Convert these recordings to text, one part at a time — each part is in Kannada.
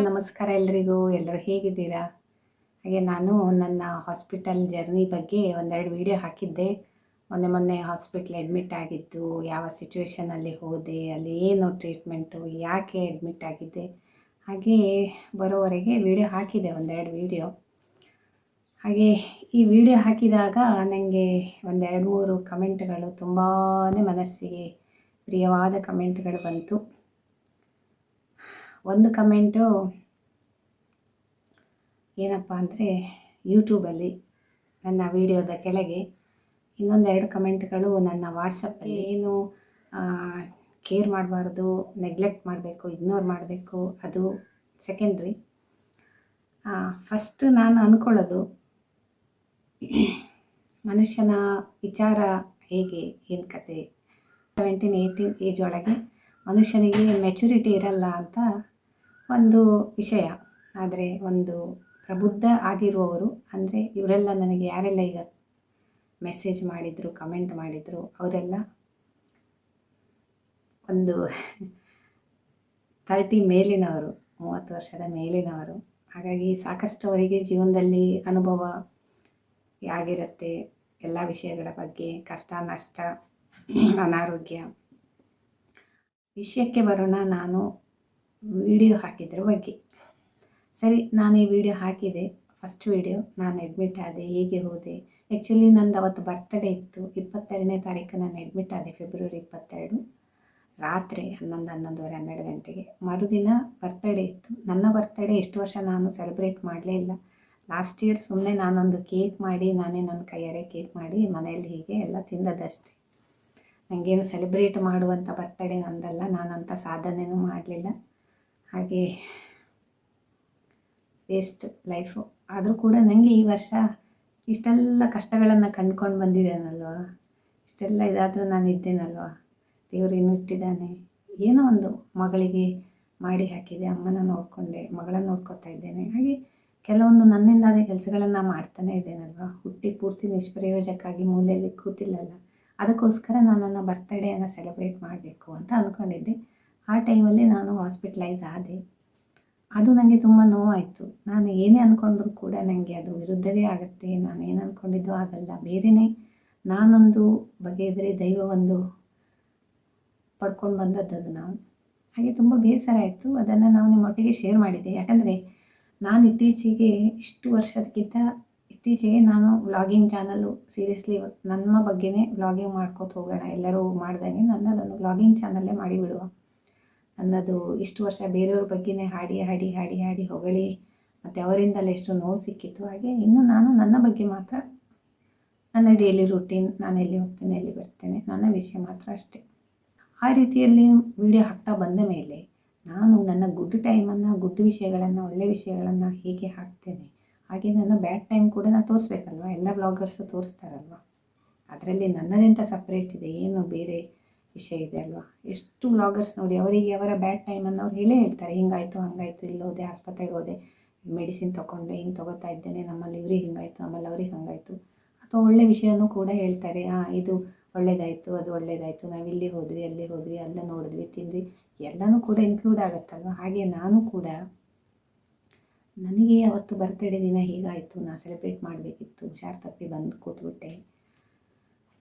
ನಮಸ್ಕಾರ ಎಲ್ರಿಗೂ. ಎಲ್ಲರೂ ಹೇಗಿದ್ದೀರಾ? ಹಾಗೆ ನಾನು ನನ್ನ ಹಾಸ್ಪಿಟಲ್ ಜರ್ನಿ ಬಗ್ಗೆ ಒಂದೆರಡು ವಿಡಿಯೋ ಹಾಕಿದ್ದೆ. ಮೊನ್ನೆ ಹಾಸ್ಪಿಟ್ಲ್ ಅಡ್ಮಿಟ್ ಆಗಿದ್ದು, ಯಾವ ಸಿಚುವೇಷನಲ್ಲಿ ಹೋದೆ, ಅಲ್ಲಿ ಏನು ಟ್ರೀಟ್ಮೆಂಟು, ಯಾಕೆ ಅಡ್ಮಿಟ್ ಆಗಿದ್ದೆ, ಹಾಗೆ ಬರೋವರೆಗೆ ವಿಡಿಯೋ ಹಾಕಿದೆ, ಒಂದೆರಡು ವಿಡಿಯೋ. ಹಾಗೆ ಈ ವಿಡಿಯೋ ಹಾಕಿದಾಗ ನನಗೆ ಒಂದೆರಡು ಮೂರು ಕಮೆಂಟ್ಗಳು ತುಂಬಾ ಮನಸ್ಸಿಗೆ ಪ್ರಿಯವಾದ ಕಮೆಂಟ್ಗಳು ಬಂತು. ಒಂದು ಕಮೆಂಟು ಏನಪ್ಪ ಅಂದರೆ ಯೂಟ್ಯೂಬಲ್ಲಿ ನನ್ನ ವಿಡಿಯೋದ ಕೆಳಗೆ, ಇನ್ನೊಂದೆರಡು ಕಮೆಂಟ್ಗಳು ನನ್ನ ವಾಟ್ಸಪ್ಪಲ್ಲಿ. ಏನು ಕೇರ್ ಮಾಡಬಾರ್ದು, ನೆಗ್ಲೆಕ್ಟ್ ಮಾಡಬೇಕು, ಇಗ್ನೋರ್ ಮಾಡಬೇಕು, ಅದು ಸೆಕೆಂಡ್ರಿ. ಫಸ್ಟು ನಾನು ಅಂದ್ಕೊಳ್ಳೋದು, ಮನುಷ್ಯನ ವಿಚಾರ ಹೇಗೆ, ಏನು ಕತೆ, 17-18 ಏಜ್ ಒಳಗೆ ಮನುಷ್ಯನಿಗೆ ಮೆಚುರಿಟಿ ಇರಲ್ಲ ಅಂತ ಒಂದು ವಿಷಯ. ಆದರೆ ಒಂದು ಪ್ರಬುದ್ಧ ಆಗಿರುವವರು, ಅಂದರೆ ಇವರೆಲ್ಲ ನನಗೆ ಯಾರೆಲ್ಲ ಈಗ ಮೆಸೇಜ್ ಮಾಡಿದರು, ಕಮೆಂಟ್ ಮಾಡಿದರು, ಅವರೆಲ್ಲ ಒಂದು 30 ಮೇಲಿನವರು, 30 ವರ್ಷದ ಮೇಲಿನವರು. ಹಾಗಾಗಿ ಸಾಕಷ್ಟು ಅವರಿಗೆ ಜೀವನದಲ್ಲಿ ಅನುಭವ ಆಗಿರುತ್ತೆ, ಎಲ್ಲ ವಿಷಯಗಳ ಬಗ್ಗೆ, ಕಷ್ಟ ನಷ್ಟ, ಅನಾರೋಗ್ಯ. ವಿಷಯಕ್ಕೆ ಬರೋಣ. ನಾನು ವಿಡಿಯೋ ಹಾಕಿದ್ರ ಬಗ್ಗೆ. ಸರಿ, ನಾನು ಈ ವಿಡಿಯೋ ಹಾಕಿದೆ. ಫಸ್ಟ್ ವಿಡಿಯೋ, ನಾನು ಅಡ್ಮಿಟ್ ಆದೆ, ಹೇಗೆ ಹೋದೆ. ಆ್ಯಕ್ಚುಲಿ ನಂದು ಅವತ್ತು ಬರ್ತಡೇ ಇತ್ತು, 22ನೇ ತಾರೀಕು ನಾನು ಅಡ್ಮಿಟ್ ಆದೆ, ಫೆಬ್ರವರಿ 22 ರಾತ್ರಿ 11:30 ಗಂಟೆಗೆ. ಮರುದಿನ ಬರ್ತಡೇ ಇತ್ತು. ನನ್ನ ಬರ್ತಡೇ ಎಷ್ಟು ವರ್ಷ ನಾನು ಸೆಲೆಬ್ರೇಟ್ ಮಾಡಲೇ ಇಲ್ಲ. ಲಾಸ್ಟ್ ಇಯರ್ ಸುಮ್ಮನೆ ನಾನೊಂದು ಕೇಕ್ ಮಾಡಿ, ನಾನೇ ನನ್ನ ಕೈಯಾರೆ ಕೇಕ್ ಮಾಡಿ ಮನೆಯಲ್ಲಿ ಹೀಗೆ ಎಲ್ಲ ತಿಂದದಷ್ಟೇ. ನನಗೇನು ಸೆಲೆಬ್ರೇಟ್ ಮಾಡುವಂಥ ಬರ್ತಡೇ ನಂದಲ್ಲ, ನಾನಂಥ ಸಾಧನೆಯೂ ಮಾಡಲಿಲ್ಲ. ಹಾಗೆ ವೇಸ್ಟ್ ಲೈಫು. ಆದರೂ ಕೂಡ ನನಗೆ ಈ ವರ್ಷ ಇಷ್ಟೆಲ್ಲ ಕಷ್ಟಗಳನ್ನು ಕಂಡ್ಕೊಂಡು ಬಂದಿದ್ದೇನಲ್ವ, ಇಷ್ಟೆಲ್ಲ ಇದಾದರೂ ನಾನು ಇದ್ದೇನಲ್ವ, ದೇವರು ಇನ್ನೂ ಇಟ್ಟಿದ್ದಾನೆ. ಏನೋ ಒಂದು ಮಗಳಿಗೆ ಮಾಡಿ ಹಾಕಿದೆ, ಅಮ್ಮನ ನೋಡಿಕೊಂಡೆ, ಮಗಳನ್ನು ನೋಡ್ಕೊತಾ ಇದ್ದೇನೆ. ಹಾಗೆ ಕೆಲವೊಂದು ನನ್ನಿಂದಾದ ಕೆಲಸಗಳನ್ನು ಮಾಡ್ತಾನೆ ಇದ್ದೇನಲ್ವ. ಹುಟ್ಟಿ ಪೂರ್ತಿ ನಿಷ್ಪ್ರಯೋಜಕ್ಕಾಗಿ ಮೂಲೆಯಲ್ಲಿ ಕೂತಿಲ್ಲಲ್ಲ. ಅದಕ್ಕೋಸ್ಕರ ನಾನು ನನ್ನ ಬರ್ತಡೇಯನ್ನು ಸೆಲೆಬ್ರೇಟ್ ಮಾಡಬೇಕು ಅಂತ ಅಂದ್ಕೊಂಡಿದ್ದೆ. ಆ ಟೈಮಲ್ಲಿ ನಾನು ಹಾಸ್ಪಿಟ್ಲೈಸ್ ಆದೆ. ಅದು ನನಗೆ ತುಂಬ ನೋವಾಯಿತು. ನಾನು ಏನೇ ಅಂದ್ಕೊಂಡ್ರೂ ಕೂಡ ನನಗೆ ಅದು ವಿರುದ್ಧವೇ ಆಗುತ್ತೆ. ನಾನು ಏನು ಅಂದ್ಕೊಂಡಿದ್ದು ಆಗಲ್ಲ, ಬೇರೆಯೇ ನಾನೊಂದು ಬಗೆಯಿದ್ರೆ ದೈವ ಒಂದು ಪಡ್ಕೊಂಡು ಬಂದದ್ದು ನಾವು. ಹಾಗೆ ತುಂಬ ಬೇಸರ ಆಯಿತು. ಅದನ್ನು ನಾವು ನಿಮ್ಮೊಟ್ಟಿಗೆ ಶೇರ್ ಮಾಡಿದ್ದೆ. ಯಾಕಂದರೆ ನಾನು ಇತ್ತೀಚೆಗೆ, ಇಷ್ಟು ವರ್ಷಕ್ಕಿಂತ ಇತ್ತೀಚೆಗೆ ನಾನು ವ್ಲಾಗಿಂಗ್ ಚಾನಲ್ಲು, ಸೀರಿಯಸ್ಲಿ ನನ್ನ ಬಗ್ಗೆನೇ ವ್ಲಾಗಿಂಗ್ ಮಾಡ್ಕೋತ ಹೋಗೋಣ, ಎಲ್ಲರೂ ಮಾಡ್ದಂಗೆ ನನ್ನದೊಂದು ವ್ಲಾಗಿಂಗ್ ಚಾನಲ್ಲೇ ಮಾಡಿಬಿಡುವ. ನನ್ನದು ಇಷ್ಟು ವರ್ಷ ಬೇರೆಯವ್ರ ಬಗ್ಗೆನೇ ಹಾಡಿ ಹಾಡಿ ಹಾಡಿ ಹಾಡಿ ಹೊಗಳಿ, ಮತ್ತು ಅವರಿಂದಲೇ ಎಷ್ಟು ನೋವು ಸಿಕ್ಕಿತ್ತು. ಹಾಗೆ ಇನ್ನು ನಾನು ನನ್ನ ಬಗ್ಗೆ ಮಾತ್ರ, ನನ್ನ ಡೈಲಿ ರೂಟೀನ್, ನಾನು ಎಲ್ಲಿ ಹೋಗ್ತೇನೆ, ಎಲ್ಲಿ ಬರ್ತೇನೆ, ನನ್ನ ವಿಷಯ ಮಾತ್ರ ಅಷ್ಟೇ. ಆ ರೀತಿಯಲ್ಲಿ ವಿಡಿಯೋ ಹಾಕ್ತಾ ಬಂದ ಮೇಲೆ ನಾನು ನನ್ನ ಗುಡ್ ಟೈಮನ್ನು, ಗುಡ್ ವಿಷಯಗಳನ್ನು, ಒಳ್ಳೆಯ ವಿಷಯಗಳನ್ನು ಹೇಗೆ ಹಾಕ್ತೇನೆ, ಹಾಗೆ ನನ್ನ ಬ್ಯಾಡ್ ಟೈಮ್ ಕೂಡ ನಾನು ತೋರಿಸ್ಬೇಕಲ್ವ. ಎಲ್ಲ ಬ್ಲಾಗರ್ಸು ತೋರಿಸ್ತಾರಲ್ವ. ಅದರಲ್ಲಿ ನನ್ನದೆಂತ ಸಪ್ರೇಟ್ ಇದೆ, ಏನು ಬೇರೆ ವಿಷಯ ಇದೆ ಅಲ್ವಾ. ಎಷ್ಟು ಬ್ಲಾಗರ್ಸ್ ನೋಡಿ, ಅವರಿಗೆ ಅವರ ಬ್ಯಾಡ್ ಟೈಮನ್ನು ಅವ್ರು ಹೇಳೇ ಹೇಳ್ತಾರೆ. ಹಿಂಗಾಯಿತು, ಹಂಗಾಯಿತು, ಇಲ್ಲೋದೆ, ಆಸ್ಪತ್ರೆಗೆ ಹೋದೆ, ಮೆಡಿಸಿನ್ ತೊಗೊಂಡೆ, ಹಿಂಗೆ ತೊಗೋತಾ ಇದ್ದೇನೆ, ನಮ್ಮಲ್ಲಿ ಇವ್ರಿಗೆ ಹಿಂಗಾಯಿತು, ನಮ್ಮಲ್ಲಿ ಅವ್ರಿಗೆ ಹಂಗಾಯಿತು. ಅಥವಾ ಒಳ್ಳೆಯ ವಿಷಯನೂ ಕೂಡ ಹೇಳ್ತಾರೆ. ಇದು ಒಳ್ಳೇದಾಯಿತು, ಅದು ಒಳ್ಳೇದಾಯಿತು, ನಾವು ಇಲ್ಲಿ ಹೋದ್ವಿ, ಅಲ್ಲಿ ಹೋದ್ವಿ, ಅಲ್ಲ ನೋಡಿದ್ವಿ, ತಿಂದ್ವಿ, ಎಲ್ಲನೂ ಕೂಡ ಇನ್ಕ್ಲೂಡ್ ಆಗುತ್ತಲ್ವ. ಹಾಗೆ ನಾನು ಕೂಡ, ನನಗೆ ಅವತ್ತು ಬರ್ತಡೇ ದಿನ ಹೀಗಾಯಿತು, ನಾನು ಸೆಲೆಬ್ರೇಟ್ ಮಾಡಬೇಕಿತ್ತು, ಹುಷಾರು ತಪ್ಪಿ ಬಂದು ಕೂತ್ಬಿಟ್ಟೆ.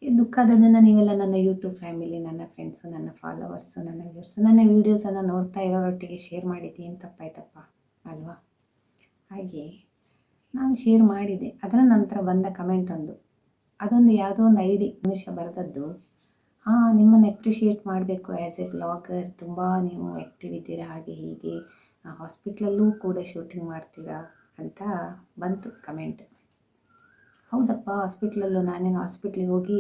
ಈ ದುಃಖದನ್ನು ನೀವೆಲ್ಲ ನನ್ನ ಯೂಟ್ಯೂಬ್ ಫ್ಯಾಮಿಲಿ, ನನ್ನ ಫ್ರೆಂಡ್ಸು, ನನ್ನ ಫಾಲೋವರ್ಸು, ನನ್ನ ವ್ಯೂರ್ಸು, ನನ್ನ ವೀಡಿಯೋಸನ್ನು ನೋಡ್ತಾ ಇರೋರೊಟ್ಟಿಗೆ ಶೇರ್ ಮಾಡಿದ್ದೀನಿ. ತಪ್ಪಾಯ್ತಪ್ಪ ಅಲ್ವಾ. ಹಾಗೆ ನಾನು ಶೇರ್ ಮಾಡಿದೆ. ಅದರ ನಂತರ ಬಂದ ಕಮೆಂಟ್ ಅದೊಂದು ಯಾವುದೋ ಒಂದು ಮನುಷ್ಯ ಬರೆದದ್ದು, ನಿಮ್ಮನ್ನು ಅಪ್ರಿಷಿಯೇಟ್ ಮಾಡಬೇಕು ಆ್ಯಸ್ ಎ ಬ್ಲಾಗರ್, ತುಂಬ ನೀವು ಆ್ಯಕ್ಟಿವ್ ಇದ್ದೀರಾ, ಹಾಗೆ ಹೀಗೆ, ಹಾಸ್ಪಿಟ್ಲಲ್ಲೂ ಕೂಡ ಶೂಟಿಂಗ್ ಮಾಡ್ತೀರಾ ಅಂತ ಬಂತು ಕಮೆಂಟ್. ಹೌದಪ್ಪ, ಹಾಸ್ಪಿಟ್ಲಲ್ಲೂ ನಾನೇನು ಹಾಸ್ಪಿಟ್ಲಿಗೆ ಹೋಗಿ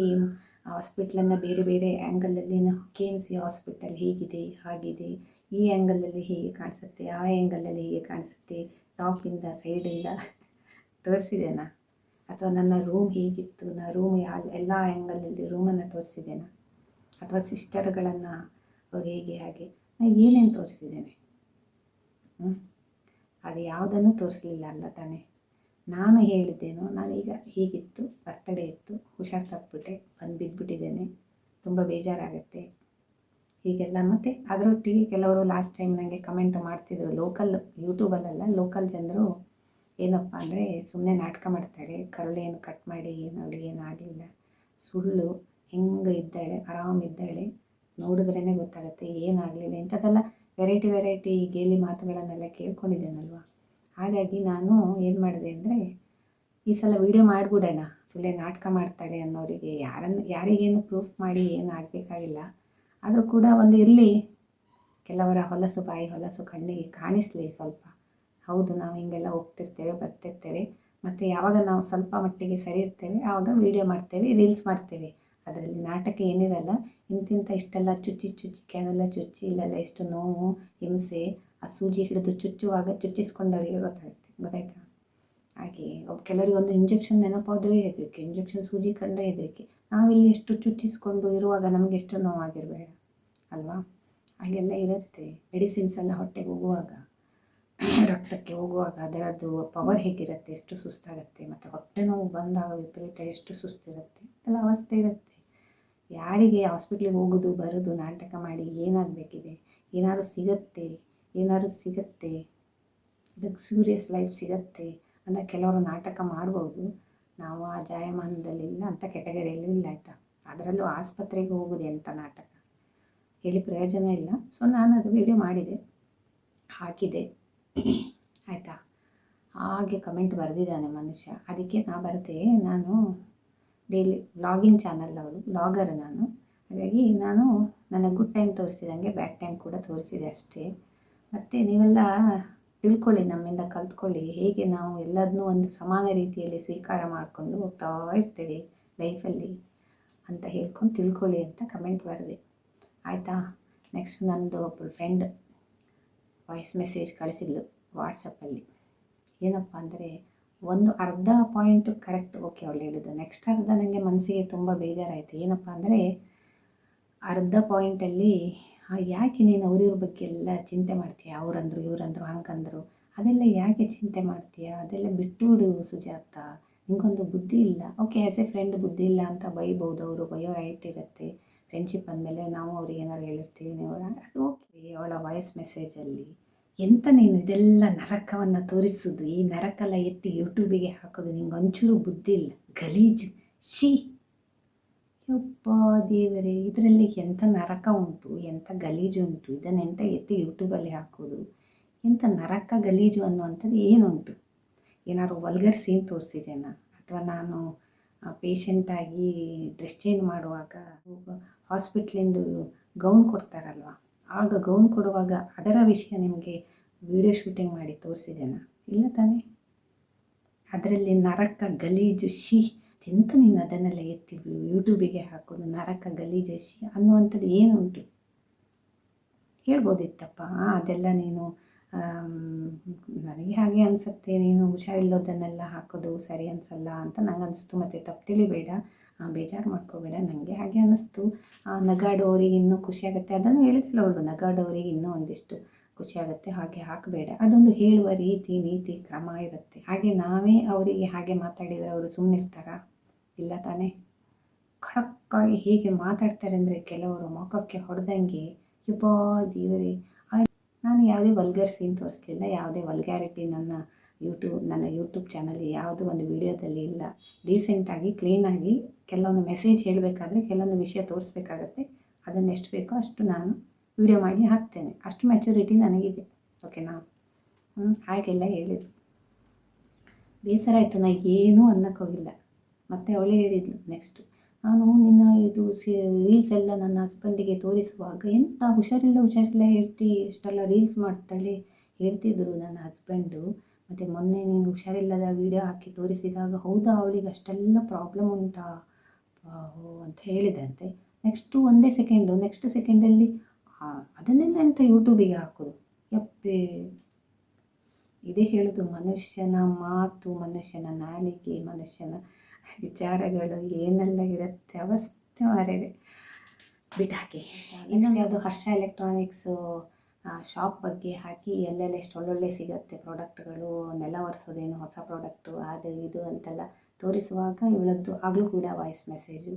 ಹಾಸ್ಪಿಟ್ಲನ್ನು ಬೇರೆ ಬೇರೆ ಆ್ಯಂಗಲಲ್ಲಿ, KMC ಹಾಸ್ಪಿಟಲ್ ಹೀಗಿದೆ, ಹಾಗಿದೆ, ಈ ಆ್ಯಂಗಲಲ್ಲಿ ಹೀಗೆ ಕಾಣಿಸುತ್ತೆ, ಆ ಆ್ಯಂಗಲಲ್ಲಿ ಹೀಗೆ ಕಾಣಿಸುತ್ತೆ, ಟಾಪಿಂದ ಸೈಡಿಂದ ತೋರಿಸಿದೆನಾ? ಅಥವಾ ನನ್ನ ರೂಮ್ ಹೀಗಿತ್ತು, ರೂಮ್ ಎಲ್ಲ ಆ್ಯಂಗಲಲ್ಲಿ ರೂಮನ್ನು ತೋರಿಸಿದ್ದೇನೆ? ಅಥವಾ ಸಿಸ್ಟರ್ಗಳನ್ನು ಅವ್ರು ಹೇಗೆ, ಹಾಗೆ ನಾನು ಏನೇನು ತೋರಿಸಿದ್ದೇನೆ? ಅದು ಯಾವುದನ್ನು ತೋರಿಸಲಿಲ್ಲ ಅಲ್ಲ ತಾನೇ. ನಾನು ಹೇಳಿದ್ದೇನೋ, ನಾನೀಗ ಹೀಗಿತ್ತು, ಬರ್ತಡೇ ಇತ್ತು, ಹುಷಾರು ತಪ್ಪಿಬಿಟ್ಟೆ, ಬಂದು ಬಿದ್ದುಬಿಟ್ಟಿದ್ದೇನೆ, ತುಂಬ ಬೇಜಾರಾಗುತ್ತೆ, ಹೀಗೆಲ್ಲ. ಮತ್ತು ಅದರೊಟ್ಟಿಗೆ ಕೆಲವರು ಲಾಸ್ಟ್ ಟೈಮ್ ನನಗೆ ಕಮೆಂಟ್ ಮಾಡ್ತಿದ್ರು, ಲೋಕಲ್ ಯೂಟ್ಯೂಬಲ್ಲಲ್ಲ, ಲೋಕಲ್ ಜನರು ಏನಪ್ಪ ಅಂದರೆ ಸುಮ್ಮನೆ ನಾಟಕ ಮಾಡ್ತಾಳೆ, ಕರುಳೇನು ಕಟ್ ಮಾಡಿ ಏನು ಅವಳಿಗೆ ಏನಾಗಲಿಲ್ಲ, ಸುಳ್ಳು, ಹೆಂಗೆ ಇದ್ದಾಳೆ, ಆರಾಮಿದ್ದಾಳೆ, ನೋಡಿದ್ರೇ ಗೊತ್ತಾಗುತ್ತೆ ಏನಾಗಲಿಲ್ಲ, ಇಂಥದ್ದೆಲ್ಲ ವೆರೈಟಿ ಗೇಲಿ ಮಾತುಗಳನ್ನೆಲ್ಲ ಕೇಳ್ಕೊಂಡಿದ್ದೇನಲ್ವ. ಹಾಗಾಗಿ ನಾನು ಏನು ಮಾಡಿದೆ ಅಂದರೆ ಈ ಸಲ ವೀಡಿಯೋ ಮಾಡಿಬಿಡೋಣ, ಸುಳ್ಳೆ ನಾಟಕ ಮಾಡ್ತಾಳೆ ಅನ್ನೋರಿಗೆ ಯಾರಿಗೇನು ಪ್ರೂಫ್ ಮಾಡಿ ಏನು ಆಗಬೇಕಾಗಿಲ್ಲ, ಆದರೂ ಕೂಡ ಒಂದು ಇರಲಿ, ಕೆಲವರ ಹೊಲಸು ಬಾಯಿ ಹೊಲಸು ಕಣ್ಣಿಗೆ ಕಾಣಿಸಲಿ ಸ್ವಲ್ಪ. ಹೌದು, ನಾವು ಹಿಂಗೆಲ್ಲ ಹೋಗ್ತಿರ್ತೇವೆ ಬರ್ತಿರ್ತೇವೆ, ಮತ್ತು ಯಾವಾಗ ನಾವು ಸ್ವಲ್ಪ ಮಟ್ಟಿಗೆ ಸರಿ ಇರ್ತೇವೆ ಆವಾಗ ವೀಡಿಯೋ ಮಾಡ್ತೇವೆ, ರೀಲ್ಸ್ ಮಾಡ್ತೇವೆ. ಅದರಲ್ಲಿ ನಾಟಕ ಏನಿರಲ್ಲ, ಇಂತಿಂಥ ಇಷ್ಟೆಲ್ಲ ಚುಚ್ಚಿ ಕ್ಯಾನೆಲ್ಲ ಚುಚ್ಚಿ ಇಲ್ಲೆಲ್ಲ ಎಷ್ಟು ನೋವು ಹಿಂಸೆ, ಆ ಸೂಜಿ ಹಿಡಿದು ಚುಚ್ಚುವಾಗ ಚುಚ್ಚಿಸ್ಕೊಂಡವರಿಗೆ ಗೊತ್ತಾಯ್ತಾ. ಹಾಗೆ ಕೆಲವರಿಗೆ ಒಂದು ಇಂಜೆಕ್ಷನ್ ನೆನಪಾದರೆ ಹೆದರಿಕೆ, ಇಂಜೆಕ್ಷನ್ ಸೂಜಿ ಕಂಡ್ರೆ ಹೆದರಿಕೆ. ನಾವಿಲ್ಲಿ ಎಷ್ಟು ಚುಚ್ಚಿಸ್ಕೊಂಡು ಇರುವಾಗ ನಮಗೆ ಎಷ್ಟು ನೋವಾಗಿರಬೇಡ ಅಲ್ವಾ. ಹಾಗೆಲ್ಲ ಇರುತ್ತೆ. ಮೆಡಿಸಿನ್ಸ್ ಎಲ್ಲ ಹೊಟ್ಟೆಗೆ ಹೋಗುವಾಗ, ರಕ್ತಕ್ಕೆ ಹೋಗುವಾಗ ಅದರದ್ದು ಪವರ್ ಹೇಗಿರುತ್ತೆ, ಎಷ್ಟು ಸುಸ್ತಾಗುತ್ತೆ, ಮತ್ತು ಹೊಟ್ಟೆ ನೋವು ಬಂದಾಗ ವಿಪರೀತ ಎಷ್ಟು ಸುಸ್ತಿರುತ್ತೆ, ಎಲ್ಲ ಅವಸ್ಥೆ ಇರುತ್ತೆ. ಯಾರಿಗೆ ಹಾಸ್ಪಿಟ್ಲಿಗೆ ಹೋಗೋದು ಬರೋದು ನಾಟಕ ಮಾಡಿ ಏನಾಗಬೇಕಿದೆ, ಏನಾದ್ರು ಸಿಗುತ್ತೆ ಇದಕ್ಕೆ ಸೀರಿಯಸ್ ಲೈಫ್ ಸಿಗುತ್ತೆ ಅಂತ ಕೆಲವರು ನಾಟಕ ಮಾಡ್ಬೋದು. ನಾವು ಆ ಜಾಯಮಾನದಲ್ಲಿಲ್ಲ, ಅಂತ ಕೆಟಗರಿಯಲ್ಲೂ ಇಲ್ಲ ಆಯಿತಾ. ಅದರಲ್ಲೂ ಆಸ್ಪತ್ರೆಗೆ ಹೋಗೋದು ಎಂಥ ನಾಟಕ ಹೇಳಿ ಪ್ರಯೋಜನ ಇಲ್ಲ. ಸೊ ನಾನು ಅದು ವಿಡಿಯೋ ಮಾಡಿದೆ, ಹಾಕಿದೆ ಆಯಿತಾ. ಹಾಗೆ ಕಮೆಂಟ್ ಬರೆದಿದ್ದಾನೆ ಮನುಷ್ಯ, ಅದಕ್ಕೆ ನಾನು ಡೈಲಿ ವ್ಲಾಗಿಂಗ್ ಚಾನಲ್ ಅವಳು, ವ್ಲಾಗರ್ ನಾನು. ಹಾಗಾಗಿ ನಾನು ನನ್ನ ಗುಡ್ ಟೈಮ್ ತೋರಿಸಿದಂಗೆ ಬ್ಯಾಡ್ ಟೈಮ್ ಕೂಡ ತೋರಿಸಿದೆ ಅಷ್ಟೇ. ಮತ್ತು ನೀವೆಲ್ಲ ತಿಳ್ಕೊಳ್ಳಿ, ನಮ್ಮಿಂದ ಕಲ್ತ್ಕೊಳ್ಳಿ, ಹೇಗೆ ನಾವು ಎಲ್ಲದನ್ನೂ ಒಂದು ಸಮಾನ ರೀತಿಯಲ್ಲಿ ಸ್ವೀಕಾರ ಮಾಡಿಕೊಂಡು ಹೋಗ್ತಾ ಇರ್ತೇವೆ ಲೈಫಲ್ಲಿ ಅಂತ ಹೇಳ್ಕೊಂಡು ತಿಳ್ಕೊಳ್ಳಿ ಅಂತ ಕಮೆಂಟ್ ಬರೆದೆ ಆಯಿತಾ. ನೆಕ್ಸ್ಟ್ ನಂದು ಒಬ್ಬಳು ಫ್ರೆಂಡ್ ವಾಯ್ಸ್ ಮೆಸೇಜ್ ಕಳಿಸಿದ್ಲು ವಾಟ್ಸಪ್ಪಲ್ಲಿ. ಏನಪ್ಪ ಅಂದರೆ ಒಂದು ಅರ್ಧ ಪಾಯಿಂಟು ಕರೆಕ್ಟ್ ಓಕೆ ಅವಳು ಹೇಳಿದ್ದು, ನೆಕ್ಸ್ಟ್ ಅರ್ಧ ನನಗೆ ಮನಸ್ಸಿಗೆ ತುಂಬ ಬೇಜಾರಾಯಿತು. ಏನಪ್ಪ ಅಂದರೆ ಅರ್ಧ ಪಾಯಿಂಟಲ್ಲಿ ಯಾಕೆ ನೀನು ಅವ್ರಿವ್ರ ಬಗ್ಗೆ ಎಲ್ಲ ಚಿಂತೆ ಮಾಡ್ತೀಯ, ಅವರಂದರು ಇವರಂದರು ಹಂಗಂದರು, ಅದೆಲ್ಲ ಯಾಕೆ ಚಿಂತೆ ಮಾಡ್ತೀಯ, ಅದೆಲ್ಲ ಬಿಟ್ಟುಬಿಡು ಸುಜಾತ, ನಿಮಗೊಂದು ಬುದ್ಧಿ ಇಲ್ಲ. ಓಕೆ, ಆ್ಯಸ್ ಎ ಫ್ರೆಂಡ್ ಬುದ್ಧಿ ಇಲ್ಲ ಅಂತ ಬೈಬೋದು, ಅವರು ಬೈಯೋ ರೈಟ್ ಇರುತ್ತೆ. ಫ್ರೆಂಡ್ಶಿಪ್ ಅಂದಮೇಲೆ ನಾವು ಅವ್ರಿಗೆ ಏನಾದ್ರು ಹೇಳಿರ್ತೀವಿ, ನೀವು ಅದು ಓಕೆ. ಅವಳ ವಾಯ್ಸ್ ಮೆಸೇಜಲ್ಲಿ ಎಂತ ನೀನು ಇದೆಲ್ಲ ನರಕವನ್ನು ತೋರಿಸೋದು, ಈ ನರಕೆಲ್ಲ ಎತ್ತಿ ಯೂಟ್ಯೂಬಿಗೆ ಹಾಕೋದು, ನಿಂಗೆ ಒಂಚೂರು ಬುದ್ಧಿ ಇಲ್ಲ, ಗಲೀಜು, ಶೀ, ಯಪ್ಪ ದೇವರೇ, ಇದರಲ್ಲಿ ಎಂಥ ನರಕ ಉಂಟು, ಎಂಥ ಗಲೀಜು ಉಂಟು, ಇದನ್ನೆಂತ ಎತ್ತಿ ಯೂಟ್ಯೂಬಲ್ಲಿ ಹಾಕೋದು, ಎಂಥ ನರಕ ಗಲೀಜು ಅನ್ನುವಂಥದ್ದು ಏನುಂಟು. ಏನಾದ್ರು ವಲ್ಗರ್ ಸೀನ್ ತೋರಿಸಿದ್ದೇನಾ, ಅಥವಾ ನಾನು ಪೇಷಂಟಾಗಿ ಡ್ರೆಸ್ ಚೇಂಜ್ ಮಾಡುವಾಗ ಹಾಸ್ಪಿಟ್ಲಿಂದು ಗೌನ್ ಕೊಡ್ತಾರಲ್ವ, ಆಗ ಗೌನ್ ಕೊಡುವಾಗ ಅದರ ವಿಷಯ ನಿಮಗೆ ವಿಡಿಯೋ ಶೂಟಿಂಗ್ ಮಾಡಿ ತೋರಿಸಿದ್ದೇನಾ? ಇಲ್ಲ ತಾನೇ. ಅದರಲ್ಲಿ ನರಕ ಗಲೀಜು ಶಿ ಎಂತ ನೀನು ಅದನ್ನೆಲ್ಲ ಎತ್ತಿ ಯೂಟ್ಯೂಬಿಗೆ ಹಾಕೋದು, ನರಕ ಗಲೀಜು ಶಿ ಅನ್ನುವಂಥದ್ದು ಏನುಂಟು ಹೇಳ್ಬೋದಿತ್ತಪ್ಪ. ಅದೆಲ್ಲ ನೀನು ನನಗೆ ಹಾಗೆ ಅನಿಸುತ್ತೆ, ನೀನು ಹುಷಾರಿಲ್ಲೋದನ್ನೆಲ್ಲ ಹಾಕೋದು ಸರಿ ಅನಿಸಲ್ಲ ಅಂತ ನಂಗೆ ಅನಿಸ್ತು. ಮತ್ತು ತಪ್ಪು ತಿಳಿಬೇಡ, ಬೇಜಾರು ಮಾಡ್ಕೋಬೇಡ, ನನಗೆ ಹಾಗೆ ಅನ್ನಿಸ್ತು. ನಗಾಡೋರಿಗೆ ಇನ್ನೂ ಖುಷಿಯಾಗುತ್ತೆ, ಅದನ್ನು ಹೇಳಿದ್ಲು ಅವಳು, ನಗಾಡೋರಿಗೆ ಇನ್ನೂ ಒಂದಿಷ್ಟು ಖುಷಿಯಾಗುತ್ತೆ, ಹಾಗೆ ಹಾಕಬೇಡ. ಅದೊಂದು ಹೇಳುವ ರೀತಿ ನೀತಿ ಕ್ರಮ ಇರುತ್ತೆ. ಹಾಗೆ ನಾವೇ ಅವರಿಗೆ ಹಾಗೆ ಮಾತಾಡಿದರೆ ಅವರು ಸುಮ್ಮನಿರ್ತಾರಾ? ಇಲ್ಲ ತಾನೇ. ಖಡಕ್ಕಾಗಿ ಹೀಗೆ ಮಾತಾಡ್ತಾರೆ ಅಂದರೆ ಕೆಲವರು ಮುಖಕ್ಕೆ ಹೊಡೆದಂಗೆ, ಯಬ್ಬಾ ದೇವರೇ. ನಾನು ಯಾವುದೇ ವಲ್ಗರ್ ಸೀನ್ ತೋರಿಸ್ಲಿಲ್ಲ, ಯಾವುದೇ ವಲ್ಗ್ಯಾರಿಟಿ ನನ್ನ ಯೂಟ್ಯೂಬ್ ಚಾನಲ್ ಯಾವುದೋ ಒಂದು ವಿಡಿಯೋದಲ್ಲಿ ಇಲ್ಲ. ಡೀಸೆಂಟಾಗಿ ಕ್ಲೀನಾಗಿ ಕೆಲವೊಂದು ಮೆಸೇಜ್ ಹೇಳಬೇಕಾದ್ರೆ ಕೆಲವೊಂದು ವಿಷಯ ತೋರಿಸ್ಬೇಕಾಗತ್ತೆ, ಅದನ್ನು ಎಷ್ಟು ಬೇಕೋ ಅಷ್ಟು ನಾನು ವಿಡಿಯೋ ಮಾಡಿ ಹಾಕ್ತೇನೆ, ಅಷ್ಟು ಮೆಚುರಿಟಿ ನನಗಿದೆ. ಓಕೆನಾ? ಹಾಗೆಲ್ಲ ಹೇಳಿದ್ದು ಬೇಸರ ಆಯಿತು, ನಾನು ಏನೂ ಅನ್ನೋಕ್ಕೋಗಿಲ್ಲ. ಮತ್ತು ಅವಳೇ ಹೇಳಿದ್ಲು ನೆಕ್ಸ್ಟು, ನಾನು ನಿನ್ನ ಇದು ರೀಲ್ಸ್ ಎಲ್ಲ ನನ್ನ ಹಸ್ಬೆಂಡಿಗೆ ತೋರಿಸುವಾಗ ಎಂಥ ಹುಷಾರಿಲ್ಲ ಹೇಳ್ತಿ, ಇಷ್ಟೆಲ್ಲ ರೀಲ್ಸ್ ಮಾಡ್ತಾಳೆ ಹೇಳ್ತಿದ್ರು ನನ್ನ ಹಸ್ಬೆಂಡು. ಮತ್ತು ಮೊನ್ನೆ ನೀನು ಹುಷಾರಿಲ್ಲದ ವೀಡಿಯೋ ಹಾಕಿ ತೋರಿಸಿದಾಗ, ಹೌದಾ ಅವಳಿಗೆ ಅಷ್ಟೆಲ್ಲ ಪ್ರಾಬ್ಲಮ್ ಉಂಟಾ ಅಂತ ಹೇಳಿದಂತೆ. ನೆಕ್ಸ್ಟ್ ಸೆಕೆಂಡಲ್ಲಿ ಅದನ್ನೆಲ್ಲ ಎಂತ ಯೂಟ್ಯೂಬಿಗೆ ಹಾಕೋದು, ಯಪ್ಪೇ. ಇದೇ ಹೇಳೋದು, ಮನುಷ್ಯನ ಮಾತು, ಮನುಷ್ಯನ ನಾಲಿಗೆ, ಮನುಷ್ಯನ ವಿಚಾರಗಳು ಏನೆಲ್ಲ ಇರುತ್ತೆ, ಅವಸ್ಥೆ ಮಾರಿದೆ ಬಿಟ್ಟಾಕಿ. ಇನ್ನೊಂದು ಅದು ಹರ್ಷ ಎಲೆಕ್ಟ್ರಾನಿಕ್ಸು ಶಾಪ್ ಬಗ್ಗೆ ಹಾಕಿ ಎಲ್ಲೆಲ್ಲ ಎಷ್ಟು ಒಳ್ಳೊಳ್ಳೆ ಸಿಗುತ್ತೆ ಪ್ರಾಡಕ್ಟ್ಗಳು, ನೆಲ ಒರೆಸೋದೇನು ಹೊಸ ಪ್ರಾಡಕ್ಟು ಅದು ಇದು ಅಂತೆಲ್ಲ ತೋರಿಸುವಾಗ ಇವಳದ್ದು ಆಗಲೂ ಕೂಡ ವಾಯ್ಸ್ ಮೆಸೇಜು,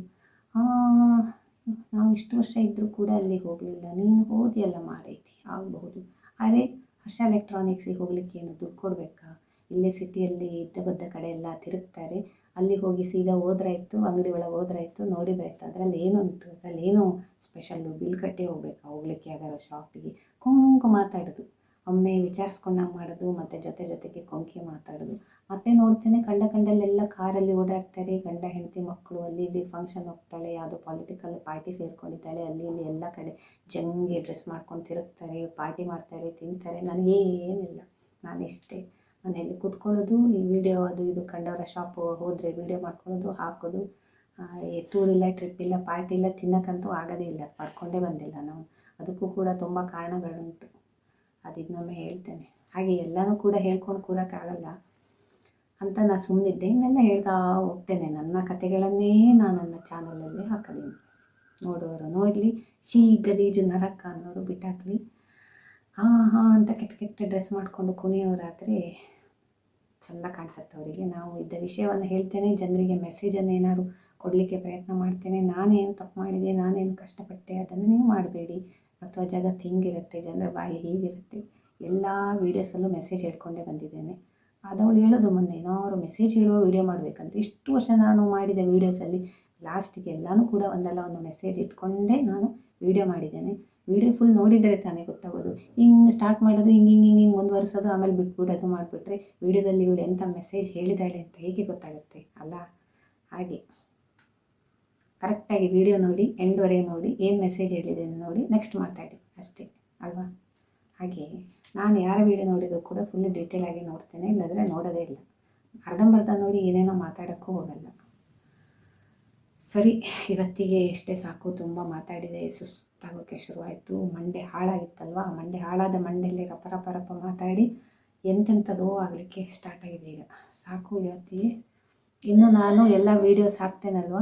ನಾವು ಇಷ್ಟು ವರ್ಷ ಇದ್ದರೂ ಕೂಡ ಅಲ್ಲಿಗೆ ಹೋಗಲಿಲ್ಲ. ನೀನು ಹೋದಿಯಲ್ಲ ಮಾರೈತಿ, ಆಗಬಹುದು. ಅರೆ ಹರ್ಷ ಎಲೆಕ್ಟ್ರಾನಿಕ್ಸಿಗೆ ಹೋಗ್ಲಿಕ್ಕೆ ಏನು ದುಡ್ಡು ಕೊಡಬೇಕಾ? ಇಲ್ಲೇ ಸಿಟಿಯಲ್ಲಿ ಇದ್ದ ಬದ್ದ ಕಡೆ ಎಲ್ಲ ತಿರುಗ್ತಾರೆ, ಅಲ್ಲಿಗೆ ಹೋಗಿ ಸೀದಾ ಹೋದ್ರಾಯ್ತು, ಅಂಗಡಿ ಒಳಗೆ ಹೋದ್ರಾಯ್ತು, ನೋಡಿದ್ರಾಯ್ತು. ಅದರಲ್ಲಿ ಏನು ಉಂಟು? ಅದರಲ್ಲಿ ಏನು ಸ್ಪೆಷಲ್ಲು? ಬಿಲ್ ಕಟ್ಟಿ ಹೋಗ್ಬೇಕಾ ಹೋಗ್ಲಿಕ್ಕೆ ಯಾವ್ದಾದ್ರು ಶಾಪಿಗೆ? ಕೊಂಕು ಮಾತಾಡೋದು, ಒಮ್ಮೆ ವಿಚಾರಿಸ್ಕೊಂಡಂಗೆ ಮಾಡೋದು, ಮತ್ತು ಜೊತೆಗೆ ಕೊಂಕಿ ಮಾತಾಡೋದು. ಮತ್ತೆ ನೋಡ್ತೇನೆ ಕಂಡಲ್ಲೆಲ್ಲ ಕಾರಲ್ಲಿ ಓಡಾಡ್ತಾರೆ, ಗಂಡ ಹೆಂಡತಿ ಮಕ್ಕಳು. ಅಲ್ಲಿ ಇಲ್ಲಿ ಫಂಕ್ಷನ್ ಹೋಗ್ತಾಳೆ, ಯಾವುದೋ ಪೊಲಿಟಿಕಲ್ ಪಾರ್ಟಿ ಸೇರ್ಕೊಂಡಿದ್ದಾಳೆ, ಅಲ್ಲಿ ಇಲ್ಲಿ ಎಲ್ಲ ಕಡೆ ಜಂಗೆ ಡ್ರೆಸ್ ಮಾಡ್ಕೊಂಡು ತಿರುಗ್ತಾರೆ, ಪಾರ್ಟಿ ಮಾಡ್ತಾರೆ, ತಿಂತಾರೆ. ನನಗೇನಿಲ್ಲ, ನಾನಿಷ್ಟೇ ಮನೆಯಲ್ಲಿ ಕೂತ್ಕೊಳ್ಳೋದು, ಈ ವಿಡಿಯೋ ಅದು ಇದು ಕಂಡವರ ಶಾಪು ಹೋದರೆ ವಿಡಿಯೋ ಮಾಡ್ಕೊಳ್ಳೋದು, ಹಾಕೋದು. ಟೂರ್ ಇಲ್ಲ, ಟ್ರಿಪ್ ಇಲ್ಲ, ಪಾರ್ಟಿ ಇಲ್ಲ, ತಿನ್ನೋಕ್ಕಂತೂ ಆಗೋದೇ ಇಲ್ಲ, ಪಡ್ಕೊಂಡೇ ಬಂದಿಲ್ಲ ನಾವು. ಅದಕ್ಕೂ ಕೂಡ ತುಂಬ ಕಾರಣಗಳುಂಟು, ಅದು ಇನ್ನೊಮ್ಮೆ ಹೇಳ್ತೇನೆ. ಹಾಗೆ ಎಲ್ಲನೂ ಕೂಡ ಹೇಳ್ಕೊಂಡು ಕೂರೋಕ್ಕಾಗಲ್ಲ ಅಂತ ನಾನು ಸುಮ್ಮನಿದ್ದೆ. ಇನ್ನೆಲ್ಲ ಹೇಳ್ತಾ ಹೋಗ್ತೇನೆ. ನನ್ನ ಕತೆಗಳನ್ನೇ ನಾನು ನನ್ನ ಚಾನಲಲ್ಲಿ ಹಾಕಿದ್ದೀನಿ. ನೋಡೋರು ನೋಡಲಿ, ಗಲೀಜು ನರಕ ಅನ್ನೋರು ಬಿಟ್ಟಾಕಲಿ. ಹಾಂ ಅಂತ ಕೆಟ್ಟ ಡ್ರೆಸ್ ಮಾಡಿಕೊಂಡು ಕುಣಿಯೋರಾದರೆ ಚೆಂದ ಕಾಣಿಸುತ್ತೆ ಅವರಿಗೆ. ನಾವು ಇದ್ದ ವಿಷಯವನ್ನು ಹೇಳ್ತೇನೆ, ಜನರಿಗೆ ಮೆಸೇಜನ್ನು ಏನಾದ್ರು ಕೊಡಲಿಕ್ಕೆ ಪ್ರಯತ್ನ ಮಾಡ್ತೇನೆ. ನಾನೇನು ತಪ್ಪು ಮಾಡಿದೆ, ನಾನೇನು ಕಷ್ಟಪಟ್ಟೆ, ಅದನ್ನು ನೀವು ಮಾಡಬೇಡಿ. ಅಥವಾ ಜಗತ್ತು ಹಿಂಗಿರುತ್ತೆ, ಜನರ ಬಾಯಿ ಹೀಗಿರುತ್ತೆ. ಎಲ್ಲ ವೀಡಿಯೋಸಲ್ಲೂ ಮೆಸೇಜ್ ಹೇಳ್ಕೊಂಡೇ ಬಂದಿದ್ದೇನೆ. ಅದವಳು ಹೇಳೋದು ಮೊನ್ನೆ ಏನಾದ್ರು ಮೆಸೇಜ್ ಹೇಳುವ ವೀಡಿಯೋ ಮಾಡಬೇಕಂತ. ಇಷ್ಟು ವರ್ಷ ನಾನು ಮಾಡಿದ ವೀಡಿಯೋಸಲ್ಲಿ ಲಾಸ್ಟಿಗೆ ಎಲ್ಲನೂ ಕೂಡ ಒಂದಲ್ಲ ಒಂದು ಮೆಸೇಜ್ ಇಟ್ಕೊಂಡೇ ನಾನು ವೀಡಿಯೋ ಮಾಡಿದ್ದೇನೆ. ವೀಡಿಯೋ ಫುಲ್ ನೋಡಿದರೆ ತಾನೇ ಗೊತ್ತಾಗೋದು. ಹಿಂಗೆ ಸ್ಟಾರ್ಟ್ ಮಾಡೋದು, ಹಿಂಗೆ ಮುಂದುವರಿಸೋದು, ಆಮೇಲೆ ಬಿಟ್ಬಿಡೋದು ಮಾಡಿಬಿಟ್ರೆ ವೀಡಿಯೋದಲ್ಲಿ ಇವಳು ಎಂಥ ಮೆಸೇಜ್ ಹೇಳಿದಾಳೆ ಅಂತ ಹೇಗೆ ಗೊತ್ತಾಗುತ್ತೆ ಅಲ್ಲ? ಹಾಗೆ ಕರೆಕ್ಟಾಗಿ ವೀಡಿಯೋ ನೋಡಿ, ಎಂಡ್ವರೆಗೆ ನೋಡಿ, ಏನು ಮೆಸೇಜ್ ಹೇಳಿದ್ದೇನೆ ನೋಡಿ, ನೆಕ್ಸ್ಟ್ ಮಾತಾಡಿ ಅಷ್ಟೇ ಅಲ್ವಾ? ಹಾಗೆ ನಾನು ಯಾರ ವೀಡಿಯೋ ನೋಡಿದರೂ ಕೂಡ ಫುಲ್ ಡೀಟೇಲಾಗಿ ನೋಡ್ತೇನೆ, ಇಲ್ಲಾಂದರೆ ನೋಡೋದೇ ಇಲ್ಲ. ಅರ್ಧಂಬರ್ಧ ನೋಡಿ ಏನೇನೋ ಮಾತಾಡೋಕ್ಕೂ ಹೋಗಲ್ಲ. ಸರಿ, ಇವತ್ತಿಗೆ ಎಷ್ಟೇ ಸಾಕು, ತುಂಬ ಮಾತಾಡಿದೆ, ಸುಸ್ತಾಗೋಕ್ಕೆ ಶುರುವಾಯಿತು. ಮಂಡೆ ಹಾಳಾಗಿತ್ತಲ್ವ, ಮಂಡೆ ಹಾಳಾದ ಮಂಡೆಯಲ್ಲಿ ರಪ ಮಾತಾಡಿ ಎಂತೆಂಥದೋ ಆಗಲಿಕ್ಕೆ ಸ್ಟಾರ್ಟ್ ಆಗಿದೆ. ಈಗ ಸಾಕು ಇವತ್ತಿಗೆ. ಇನ್ನು ನಾನು ಎಲ್ಲ ವೀಡಿಯೋಸ್ ಹಾಕ್ತೇನಲ್ವ,